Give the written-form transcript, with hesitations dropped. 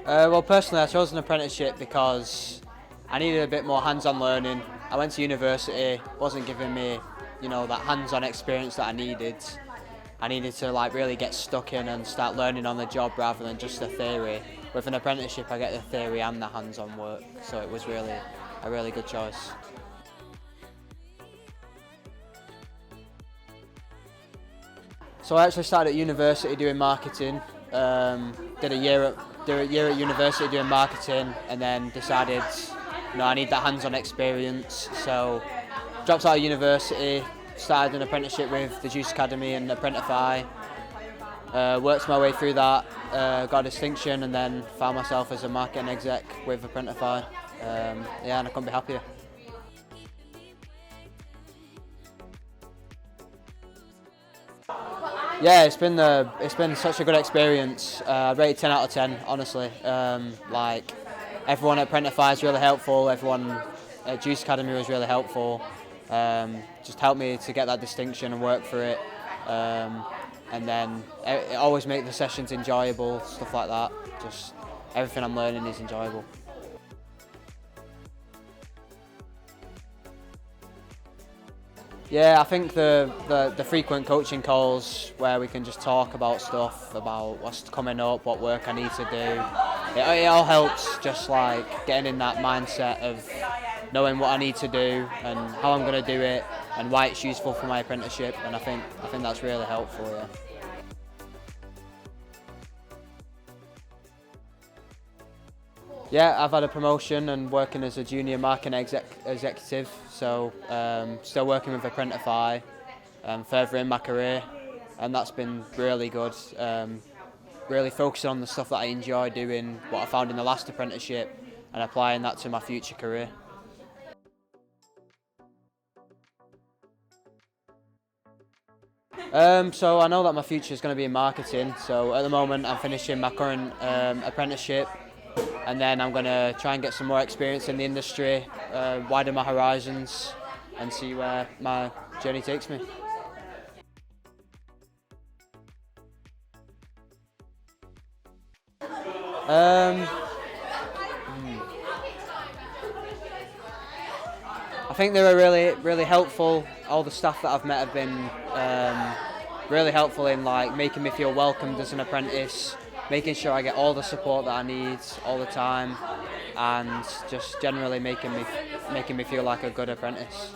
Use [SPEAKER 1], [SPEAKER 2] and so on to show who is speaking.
[SPEAKER 1] Well, personally, I chose an apprenticeship because I needed a bit more hands-on learning. I went to university, wasn't giving me, that hands-on experience that I needed. I needed to really get stuck in and start learning on the job rather than just the theory. With an apprenticeship, I get the theory and the hands-on work, so it was really a really good choice. So I actually started at university doing marketing. Did a year at university doing marketing, and then decided, I need that hands-on experience. So dropped out of university, started an apprenticeship with the Juice Academy and Apprentify. Worked my way through that, got a distinction, and then found myself as a marketing exec with Apprentify. And I couldn't be happier. Yeah, it's been such a good experience. Rated 10 out of 10, honestly. Everyone at Apprentify is really helpful. Everyone at Juice Academy was really helpful. Just helped me to get that distinction and work for it. And then it always make the sessions enjoyable, stuff like that. Just everything I'm learning is enjoyable. Yeah, I think the frequent coaching calls where we can just talk about stuff, about what's coming up, what work I need to do, it all helps just getting in that mindset of knowing what I need to do and how I'm going to do it and why it's useful for my apprenticeship, and I think that's really helpful, yeah. Yeah, I've had a promotion and working as a junior marketing executive, so still working with Apprentify, furthering my career, and that's been really good. Really focusing on the stuff that I enjoy doing, what I found in the last apprenticeship, and applying that to my future career. So I know that my future is going to be in marketing, so at the moment I'm finishing my current apprenticeship, and then I'm going to try and get some more experience in the industry, widen my horizons, and see where my journey takes me. I think they were really helpful. All the staff that I've met have been really helpful in making me feel welcomed as an apprentice, making sure I get all the support that I need all the time, and just generally making me feel like a good apprentice.